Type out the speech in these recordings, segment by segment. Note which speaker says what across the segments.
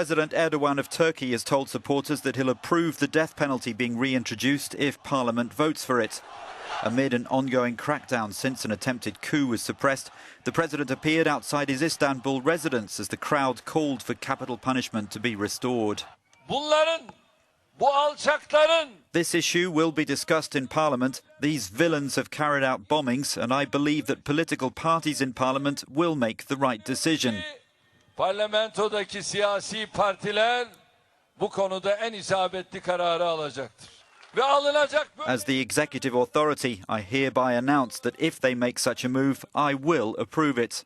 Speaker 1: President Erdogan of Turkey has told supporters that he'll approve the death penalty being reintroduced if Parliament votes for it. Amid an ongoing crackdown since an attempted coup was suppressed, the president appeared outside his Istanbul residence as the crowd called for capital punishment to be restored. This issue will be discussed in Parliament. These villains have carried out bombings, and I believe that political parties in Parliament will make the right decision.
Speaker 2: Parlamentodaki siyasi partiler bu konuda en isabetli kararı alacaktır.
Speaker 1: As the executive authority, I hereby announce that if they make such a move, I will approve it.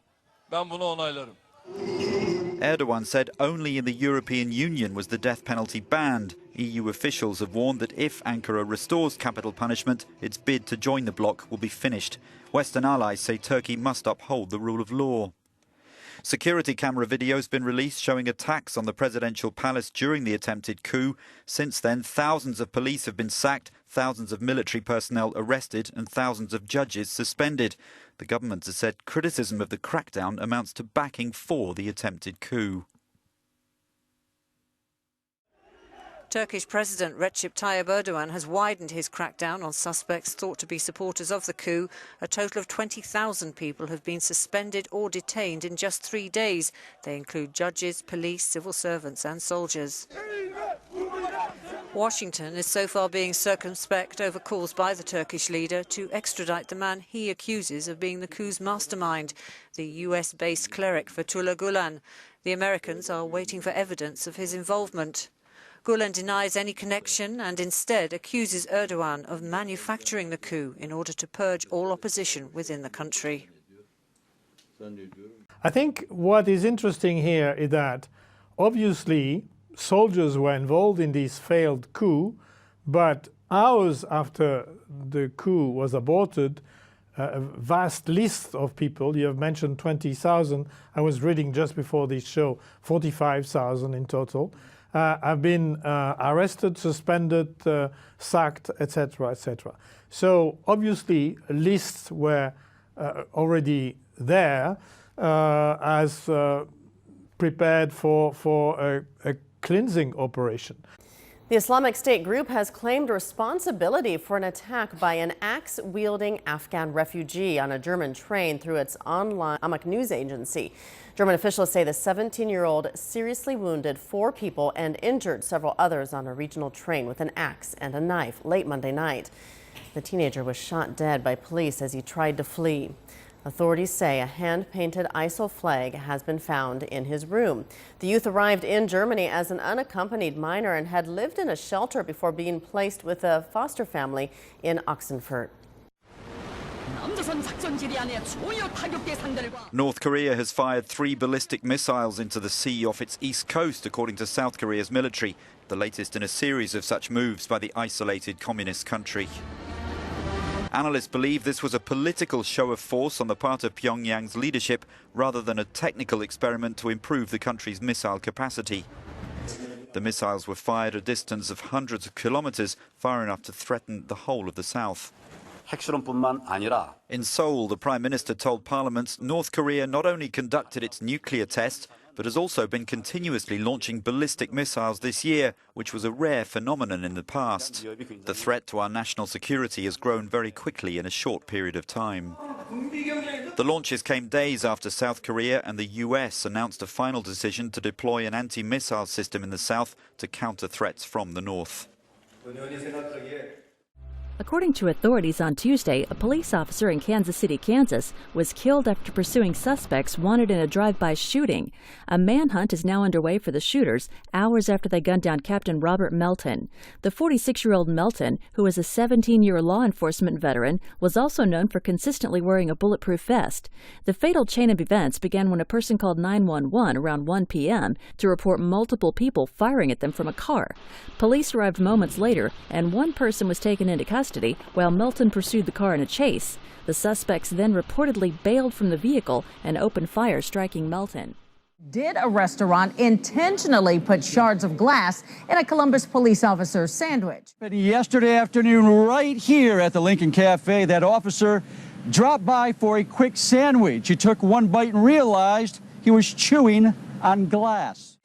Speaker 2: Ben bunu onaylarım.
Speaker 1: Erdogan said only in the European Union was the death penalty banned. EU officials have warned that if Ankara restores capital punishment, its bid to join the bloc will be finished. Western allies say Turkey must uphold the rule of law. Security camera video has been released showing attacks on the presidential palace during the attempted coup. Since then, thousands of police have been sacked, thousands of military personnel arrested and thousands of judges suspended. The government has said criticism of the crackdown amounts to backing for the attempted coup.
Speaker 3: Turkish President Recep Tayyip Erdogan has widened his crackdown on suspects thought to be supporters of the coup. A total of 20,000 people have been suspended or detained in just 3 days. They include judges, police, civil servants and soldiers. Washington is so far being circumspect over calls by the Turkish leader to extradite the man he accuses of being the coup's mastermind, the US-based cleric Fethullah Gulen. The Americans are waiting for evidence of his involvement. Gulen denies any connection and instead accuses Erdogan of manufacturing the coup in order to purge all opposition within the country.
Speaker 4: I think what is interesting here is that obviously soldiers were involved in this failed coup, but hours after the coup was aborted, a vast list of people, you have mentioned 20,000, I was reading just before this show, 45,000 in total, have been arrested, suspended, sacked, etc., etc. So obviously lists were already there as prepared for a cleansing operation.
Speaker 5: The Islamic State group has claimed responsibility for an attack by an axe-wielding Afghan refugee on a German train through its online Amaq news agency. German officials say the 17-year-old seriously wounded 4 people and injured several others on a regional train with an axe and a knife late Monday night. The teenager was shot dead by police as he tried to flee. Authorities say a hand-painted ISIL flag has been found in his room. The youth arrived in Germany as an unaccompanied minor and had lived in a shelter before being placed with a foster family in Oxenfurt.
Speaker 1: North Korea has fired 3 ballistic missiles into the sea off its east coast, according to South Korea's military, the latest in a series of such moves by the isolated communist country. Analysts believe this was a political show of force on the part of Pyongyang's leadership rather than a technical experiment to improve the country's missile capacity. The missiles were fired at a distance of hundreds of kilometers, far enough to threaten the whole of the south. In Seoul, the Prime Minister told Parliament North Korea not only conducted its nuclear test, but has also been continuously launching ballistic missiles this year, which was a rare phenomenon in the past. The threat to our national security has grown very quickly in a short period of time. The launches came days after South Korea and the US announced a final decision to deploy an anti-missile system in the south to counter threats from the north.
Speaker 6: According to authorities on Tuesday, a police officer in Kansas City, Kansas, was killed after pursuing suspects wanted in a drive-by shooting. A manhunt is now underway for the shooters, hours after they gunned down Captain Robert Melton. The 46-year-old Melton, who is a 17-year law enforcement veteran, was also known for consistently wearing a bulletproof vest. The fatal chain of events began when a person called 911 around 1 p.m. to report multiple people firing at them from a car. Police arrived moments later, and one person was taken into custody while Melton pursued the car in a chase. The suspects then reportedly bailed from the vehicle and opened fire, striking Melton.
Speaker 7: Did a restaurant intentionally put shards of glass in a Columbus police officer's sandwich?
Speaker 8: Yesterday afternoon, right here at the Lincoln Cafe, that officer dropped by for a quick sandwich. He took one bite and realized he was chewing on glass.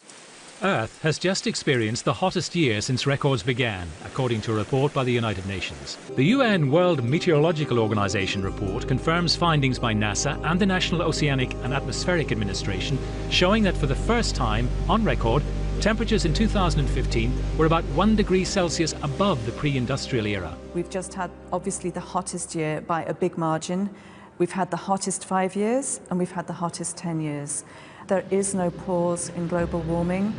Speaker 9: Earth has just experienced the hottest year since records began, according to a report by the United Nations. The UN World Meteorological Organization report confirms findings by NASA and the National Oceanic and Atmospheric Administration showing that for the first time on record, temperatures in 2015 were about 1 degree Celsius above the pre-industrial era.
Speaker 10: We've just had, obviously, the hottest year by a big margin. We've had the hottest 5 years, and we've had the hottest 10 years. There is no pause in global warming.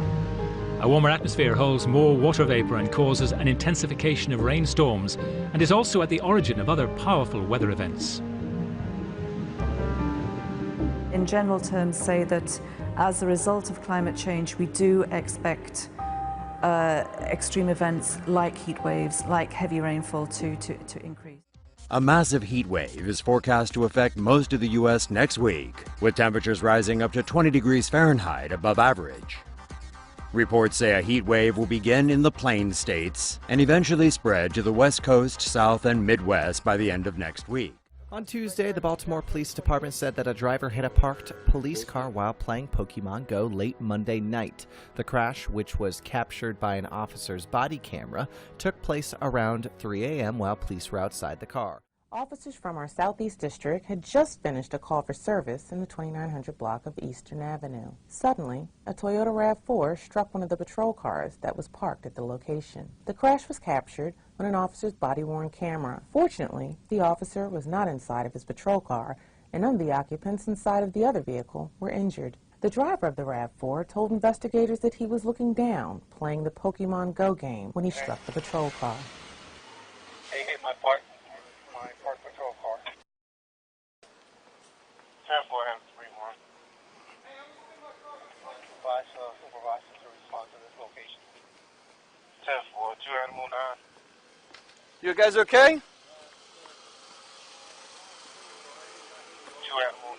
Speaker 9: A warmer atmosphere holds more water vapor and causes an intensification of rainstorms, and is also at the origin of other powerful weather events.
Speaker 10: In general terms, say that as a result of climate change, we do expect extreme events like heat waves, like heavy rainfall to increase.
Speaker 11: A massive heat wave is forecast to affect most of the U.S. next week, with temperatures rising up to 20 degrees Fahrenheit above average. Reports say a heat wave will begin in the Plains states and eventually spread to the West Coast, South, and Midwest by the end of next week.
Speaker 12: On Tuesday, the Baltimore Police Department said that a driver hit a parked police car while playing Pokemon Go late Monday night. The crash, which was captured by an officer's body camera, took place around 3 a.m. while police were outside the car.
Speaker 13: Officers from our Southeast District had just finished a call for service in the 2900 block of Eastern Avenue. Suddenly, a Toyota RAV4 struck one of the patrol cars that was parked at the location. The crash was captured on an officer's body-worn camera. Fortunately, the officer was not inside of his patrol car, and none of the occupants inside of the other vehicle were injured. The driver of the RAV4 told investigators that he was looking down, playing the Pokemon Go game, when he struck the patrol car.
Speaker 14: He hit my parked patrol car. 10-4 has 3-1. Supervisor to respond to this location. 10-4, 2 Animal 9.
Speaker 8: You guys okay?
Speaker 14: 2 Animal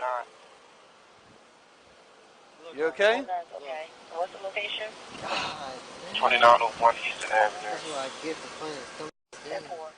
Speaker 14: 9.
Speaker 8: You okay?
Speaker 13: Okay. What's the location?
Speaker 14: 2901 Eastern Avenue.
Speaker 13: That's what I get for playing. 10-4.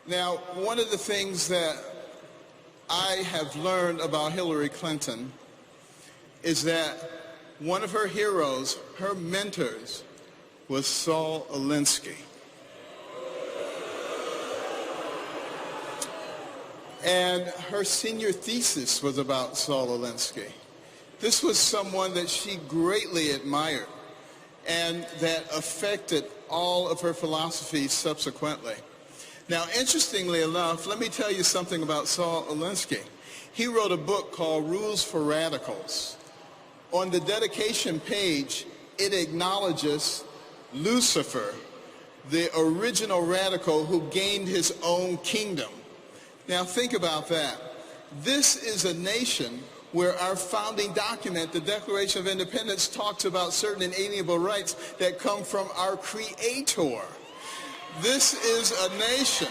Speaker 15: Now, one of the things that I have learned about Hillary Clinton is that one of her heroes, her mentors, was Saul Alinsky. And her senior thesis was about Saul Alinsky. This was someone that she greatly admired and that affected all of her philosophies subsequently. Now, interestingly enough, let me tell you something about Saul Alinsky. He wrote a book called Rules for Radicals. On the dedication page, it acknowledges Lucifer, the original radical who gained his own kingdom. Now, think about that. This is a nation where our founding document, the Declaration of Independence, talks about certain inalienable rights that come from our Creator. This is a nation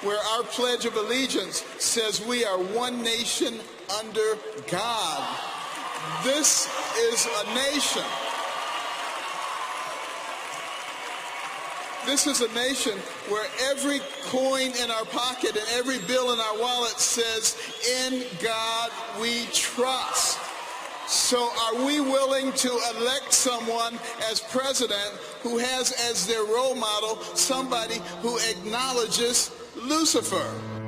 Speaker 15: where our Pledge of Allegiance says we are one nation under God. This is a nation. this is a nation where every coin in our pocket and every bill in our wallet says, "In God we trust." So are we willing to elect someone as president who has as their role model somebody who acknowledges Lucifer?